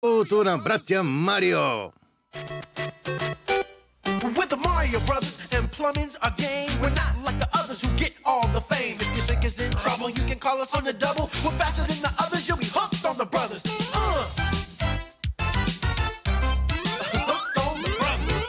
Шоуто на братя Марио. With the Mario Brothers and plumbing's our game. We're not like the others who get all the fame. If your sink is in trouble, you can call us on the double. We're faster than the others, you'll be hooked on the brothers. Hooked on the brothers.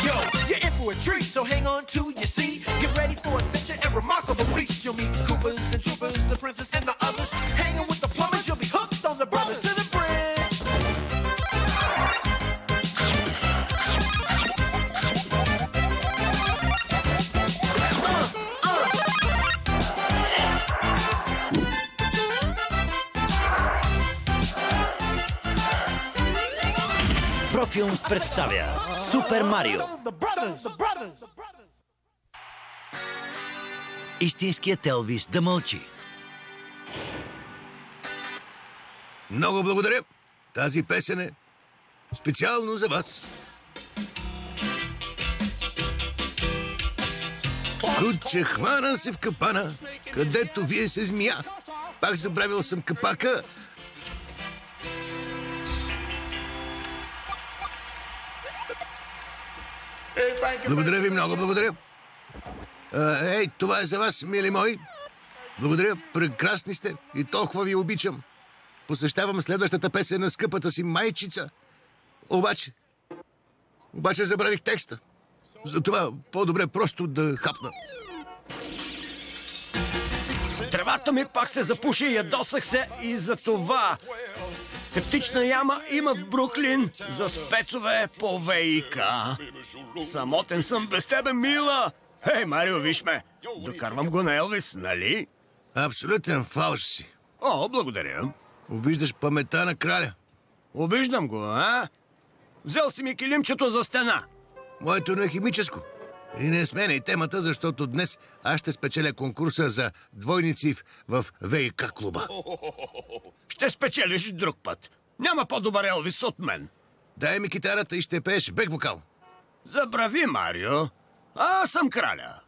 Yo, you're in for a treat, so hang on to your seat. Get ready for adventure and remarkable feats. You'll meet the Koopas and Troopers, the princess and the others. Hanging with the plumbers, you'll be hooked on the brothers. To the bridge. Профилмс представя Супер Марио. Истинският Елвис да мълчи. Много благодаря. Тази песен е специално за вас. Куче, хвана се в капана, където вие се змия. Пак забравил съм капака. Благодаря ви много, благодаря. Ей, това е за вас, мили мои. Благодаря, прекрасни сте и толкова ви обичам. Посещавам следващата песен на скъпата си майчица. Обаче забравих текста. Затова по-добре просто да хапна. Тревата ми пак се запуши, ядосах се и за това. Септична яма има в Бруклин за спецове по ВИК. Самотен съм без тебе, мила. Хей, Марио, виж ме. Докарвам го на Елвис, нали? Абсолютен фалш си. О, благодаря. Обиждаш паметта на краля. Обиждам го, а? Взел си ми килимчето за стена. Моето не е химическо. И не сменяй темата, защото днес аз ще спечеля конкурса за двойници в ВИК клуба. Ще спечелиш друг път. Няма по-добър Елвис от мен. Дай ми китарата и ще пееш бек вокал. Забрави, Марио. Аз съм краля.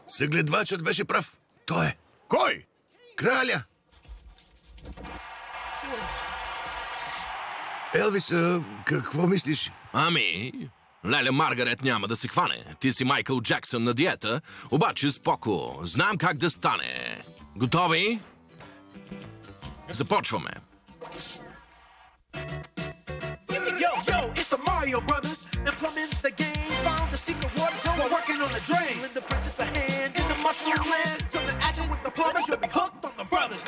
Съгледвачът беше прав. Той е. Кой? Краля. Елвис, какво мислиш? Ами, Леля Маргарет няма да се хване. Ти си Майкъл Джаксън на диета, обаче споко. Знам как да стане. Готови? Започваме. Yo, it's the Mario Brothers, and plumbing's the game. Found the secret water zone while working on the drain. Lend the princess a hand in the mushroom land. Turn the action with the plumbers, you'll be hooked on the brothers.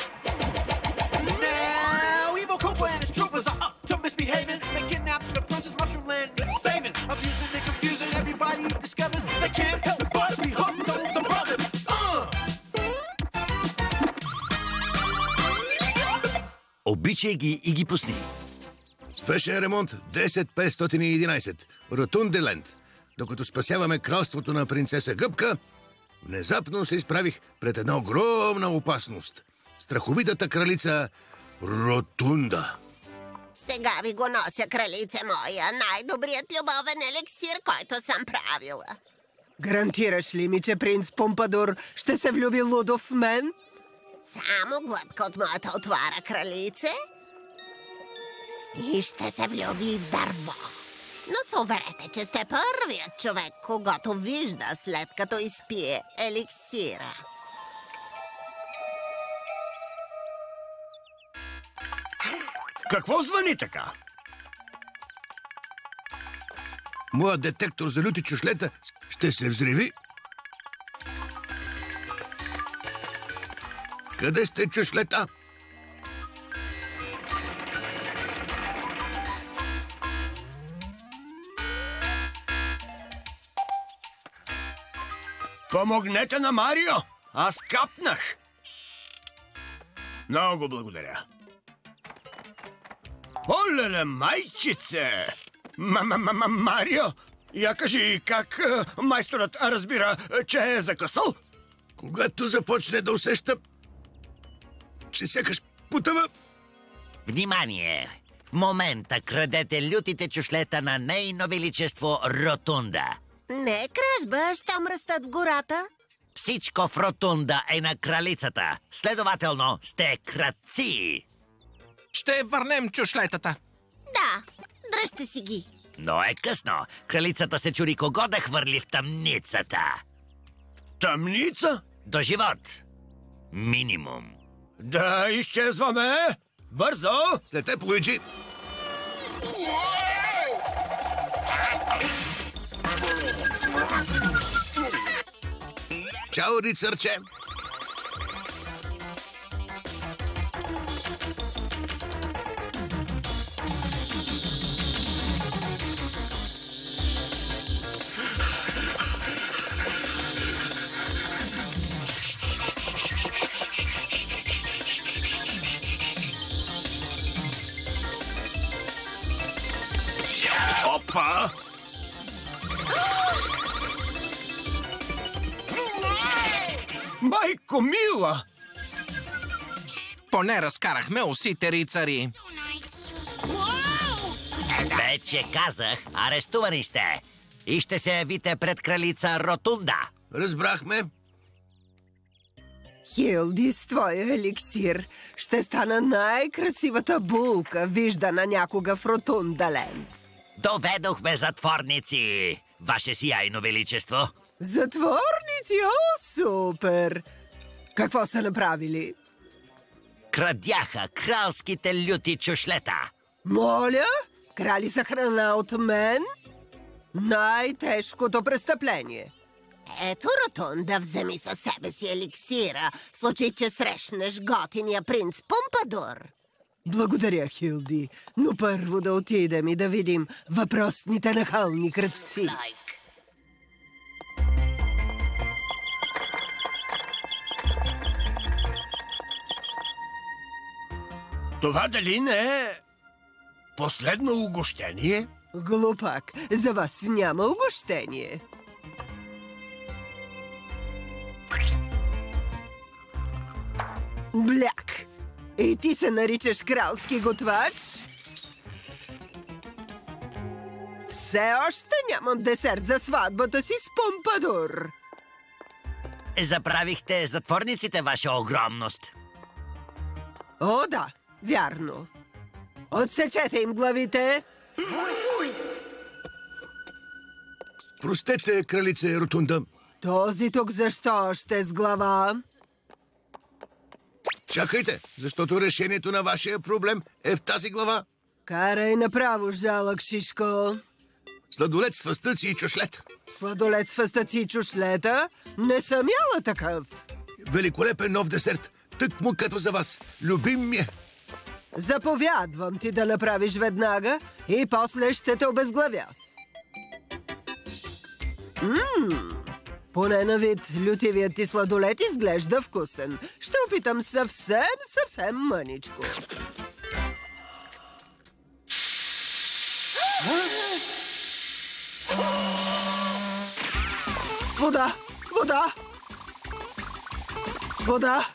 Now, Evil Koopa and his troopers are up to misbehaving. They kidnapped the princess, mushroom land needs saving. Abusing and confusing, everybody discovers they can't help but be hooked on the brothers. Обичай ги и ги пусни. Спешен ремонт 10511. Ротунделенд. Докато спасяваме кралството на принцеса Гъбка, внезапно се изправих пред една огромна опасност. Страховитата кралица Ротунда. Сега ви го нося, кралице моя, най-добрият любовен еликсир, който съм правила. Гарантираш ли ми, че принц Помпадур ще се влюби лудо в мен? Само глътка от моята отвара, кралице. И ще се влюби в дърво. Но се уверете, че сте първият човек, когато вижда след като изпие еликсира. Какво звъни така? Моят детектор за люти чушлета ще се взриви. Къде сте, чушлета? Помогнете на Марио! Аз капнах! Много благодаря. Олеле, майчице! Марио, я кажи как майсторът разбира, че е закъсал? Когато започне да усеща, че сякаш потъва. Внимание! В момента крадете лютите чушлета на нейно величество Ротунда. Не кражба, щом растат в гората. Всичко в Ротунда е на кралицата. Следователно сте крадци. Ще върнем чушлетата. Да, дръжте си ги. Но е късно. Кралицата се чури кого да хвърли в тъмницата. Тъмница? До живот. Минимум. Да изчезваме! Бързо! След теб, Луиджи. Чао, рицарче. Опа! Майко мила! Поне разкарахме усите, рицари. Вече казах, арестувани сте. И ще се явите пред кралица Ротунда. Разбрахме. Хилди, с твоя еликсир ще стана най-красивата булка, виждана някога в Ротундаленд. Доведохме затворници, ваше сияйно величество. Затворници? О, супер! Какво са направили? Крадяха кралските люти чушлета. Моля? Крали са храна от мен? Най-тежкото престъпление. Ето, Ротунда, вземи със себе си еликсира, в случай, че срещнеш готиния принц Помпадур. Благодаря, Хилди, но първо да отидем и да видим въпросните нахални крадци. Това дали не е последно угощение? Глупак, за вас няма угощение. Бляк! И ти се наричаш кралски готвач? Все още нямам десерт за сватбата си с Помпадур. Заправихте затворниците, ваша огромност. О, да, вярно. Отсечете им главите. Простете, кралице Ротунда. Този тук защо още с глава? Чакайте, защото решението на вашия проблем е в тази глава. Карай направо, жалък шишко. Сладолет с фъстъци и чушлет. Сладолет с фъстъци и чушлета? Не съм яла такъв. Великолепен нов десерт. Тъкмо като за вас. Любим ми е. Заповядвам ти да направиш веднага и после ще те обезглавя. Поне на вид лютивият ти сладолет изглежда вкусен. Ще опитам съвсем мъничко. Вода! Вода! Вода!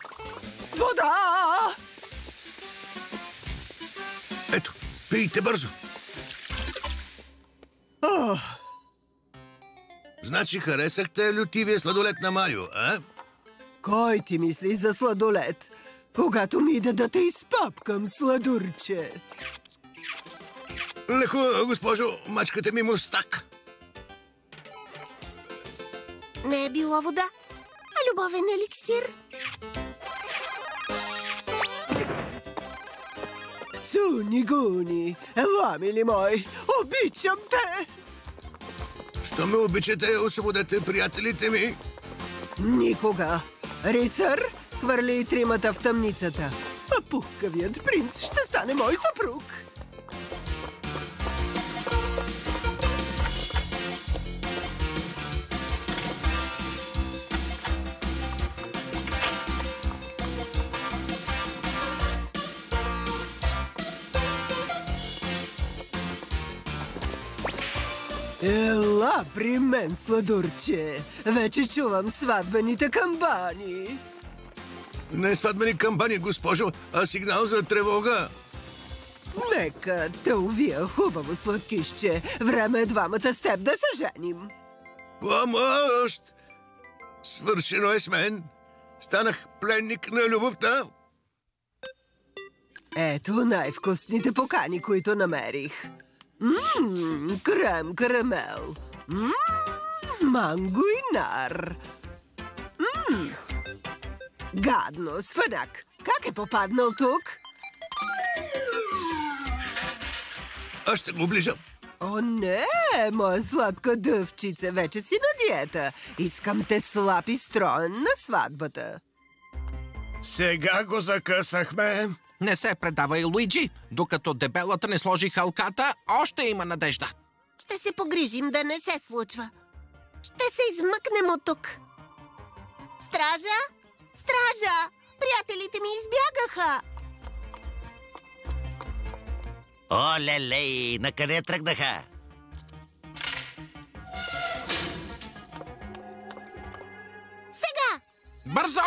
Вода! Ето, пийте бързо. Значи харесахте лютивия сладолет на Марио, а? Кой ти мисли за сладолет, когато ми иде да те изпапкам, сладурче? Леко, госпожо, мачкате ми мустак. Не е било вода, а любовен еликсир. Цуни-гуни, ела, мили мой, обичам те! Що ме обичате, освободете приятелите ми. Никога. Рицар, хвърли и тримата в тъмницата. А пухкавият принц ще стане мой съпруг. Ела при мен, сладурче. Вече чувам сватбените камбани. Не сватбени камбани, госпожо, а сигнал за тревога. Нека те увия хубаво, сладкишче. Време е двамата с теб да се женим. Помощ! Свършено е с мен. Станах пленник на любовта. Ето най-вкусните покани, които намерих. Крем карамел. Манго и нар. Гадно, спънак. Как е попаднал тук? Аз ще го оближа. О, не, моя сладка дъвчица, вече си на диета. Искам те слаб и строен на сватбата. Сега го закъсахме. Не се предавай, Луиджи. Докато дебелата не сложи халката, още има надежда. Ще се погрижим да не се случва. Ще се измъкнем от тук. Стража! Стража! Приятелите ми избягаха! О, лелей, накъде тръгнаха? Сега! Бързо!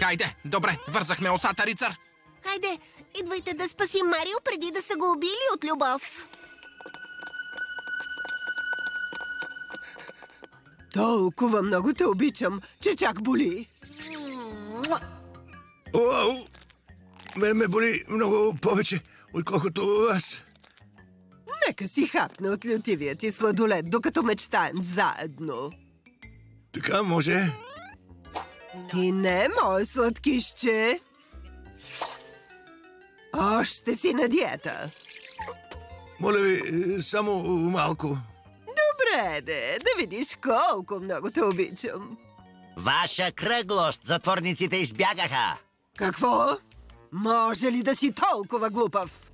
Хайде, добре, вързахме усата, рицар. Хайде, идвайте да спасим Марио преди да са го убили от любов. Толкова много те обичам, че чак боли. Уау! Мен ме боли много повече, отколкото аз. Нека си хапне от лютивия ти сладолед, докато мечтаем заедно. Така може. Ти не, мое сладкишче. Още си на диета. Моля ви, само малко. Добре, да видиш колко много те обичам. Ваша кръглост, затворниците избягаха. Какво? Може ли да си толкова глупав?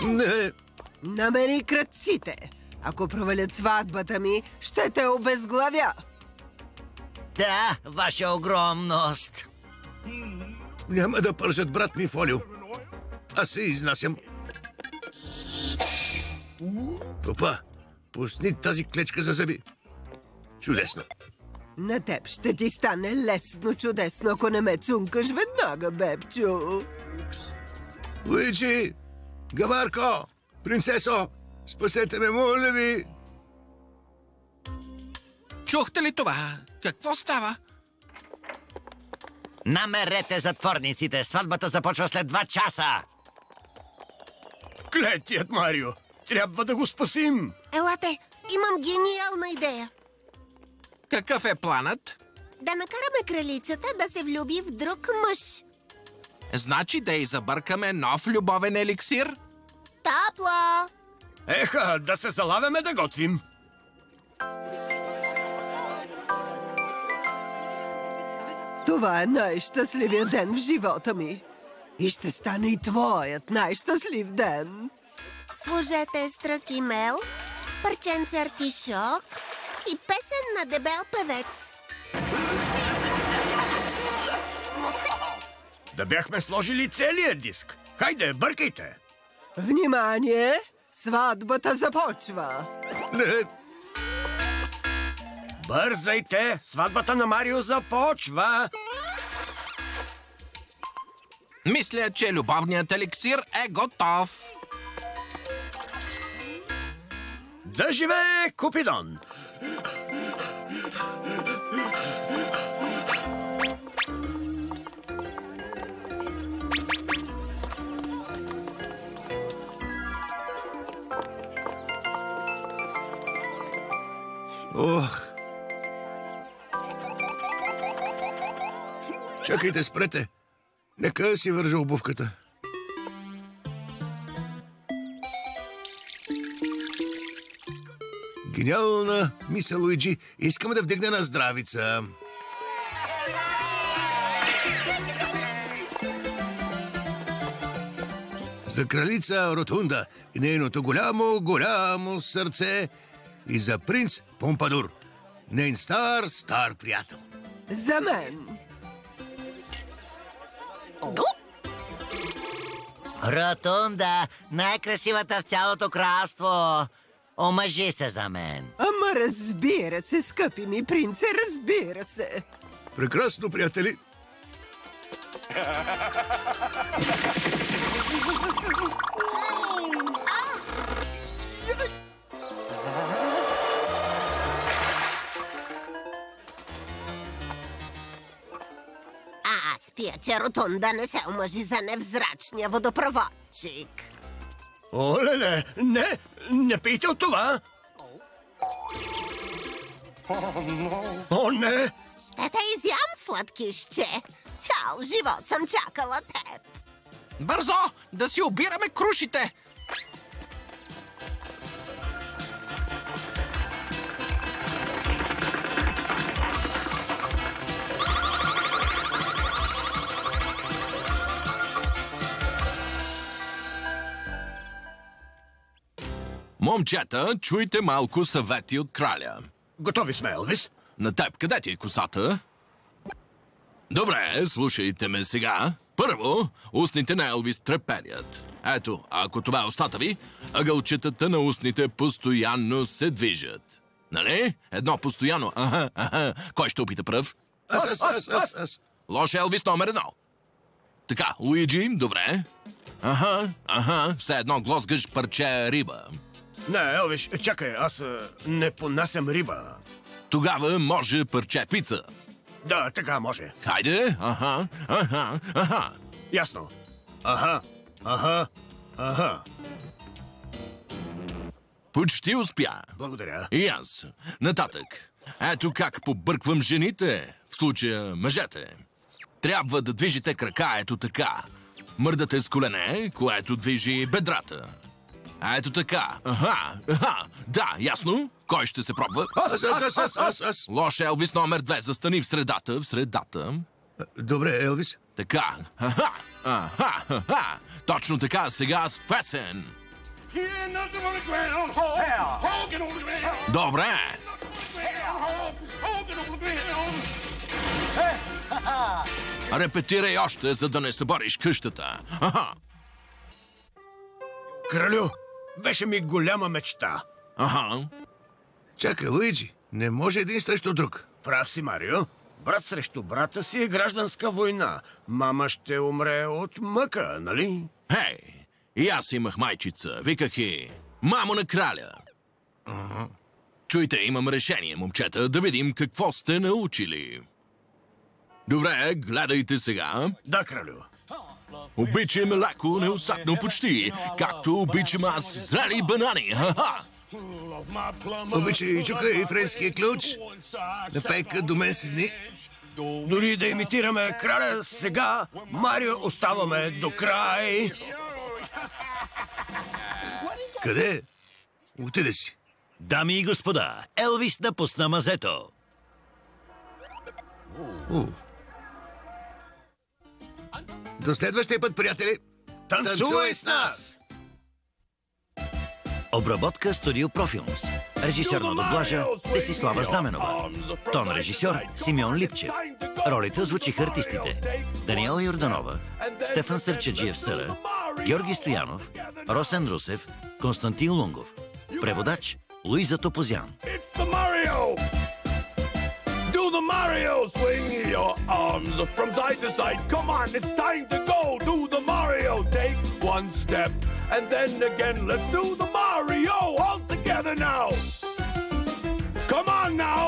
Не, Намери крадците. Ако провалят сватбата ми, ще те обезглавя. Да, ваша огромност. няма да пържат брат ми фолио. Аз се изнасям. Опа, пусни тази клечка за зъби. Чудесно. На теб ще ти стане лесно чудесно, ако не ме цункаш веднага, бебчо. Луиджи! Гаварко! Принцесо! Спасете ме, моля ви! Чухте ли това? Какво става? Намерете затворниците. Сватбата започва след 2 часа. Клетият Марио. Трябва да го спасим. Елате, имам гениална идея. Какъв е планът? Да накараме кралицата да се влюби в друг мъж. Значи да й забъркаме нов любовен еликсир? Тапла! Еха, да се залавяме да готвим. Това е най-щастливият ден в живота ми. И ще стане и твоят най-щастлив ден. Служете стрък и мел, парченце артишок и песен на дебел певец. Да бяхме сложили целия диск. Хайде, бъркайте. Внимание! Сватбата започва! Не, Бързайте! Сватбата на Марио започва! Мисля, че любовният еликсир е готов. Да живее Купидон! ох. Чакайте, спрете. Нека си вържа обувката. Гениална мисъл, Луиджи. Искам да вдигна на здравица. За кралица Ротунда и нейното голямо сърце и за принц Помпадур, нейн стар приятел. За мен! Ротунда, най-красивата в цялото кралство. Омъжи се за мен. Ама Разбира се, скъпи ми принце, разбира се. Прекрасно, приятели. Аз пия, че Ротунда не се омъжи за невзрачния водопроводчик. Оле, не пийте от това. О, не! Ще те изям, сладкище. Цял живот съм чакала теб. Бързо! Да си обираме крушите! Момчета, чуйте малко съвети от краля. Готови сме, Елвис. На теб, къде ти е косата? Добре, слушайте ме сега. Първо, устните на Елвис треперят. Ето, ако това е устата ви, ъгълчетата на устните постоянно се движат. Нали? Едно постоянно. Аха. Кой ще опита пръв? Аз. Лош Елвис номер 1. Така, Луиджи, добре. Аха. Все едно глозгаш парче риба. Не, Елвиш, чакай, аз не понасям риба. Тогава може парче пица. Да, така може. Хайде, аха. Ясно. Аха. Почти успя. Благодаря. И аз. Нататък. Ето как побърквам жените, в случая мъжете. Трябва да движите крака, ето така. Мърдате с колене, което движи бедрата. Ето така. Аха. Да, ясно? Кой ще се пробва? Аз. Лош Елвис номер 2. Застани в средата. Добре, Елвис. Така. Точно така, сега с песен. Добре. Репетирай още, за да не събориш къщата. Кралю, беше ми голяма мечта. Чакай, Луиджи, не може един срещу друг. Прав си, Марио. Брат срещу брата си е гражданска война. Мама ще умре от мъка, нали? Хей, и аз имах майчица. Виках и мамо на краля. Чуйте, имам решение, момчета, да видим какво сте научили. Добре, гледайте сега. Да, кралю. Обичам леко, неусатно почти, както обичам аз зрели банани. Обичай чука и френския ключ. Напейка до мен си дни. Дори да имитираме краля сега, Марио, оставаме до край. Къде? Отиде си. Дами и господа, Елвис напусна мазето. До следващия път, приятели. Танцувай с нас! Обработка Студио Профилмс. Режисьор на дублажа Десислава Знаменова. Тон режисьор Симеон Липчев. Ролите озвучиха артистите: Даниела Йорданова, Стефан Сърчаджиев Съра, Георги Стоянов, Росен Русев, Константин Лунгов. Преводач Луиза Топозян. Do the Mario, swing your arms from side to side. Come on, it's time to go. Do the Mario, take one step and then again. Let's do the Mario all together now. Come on now,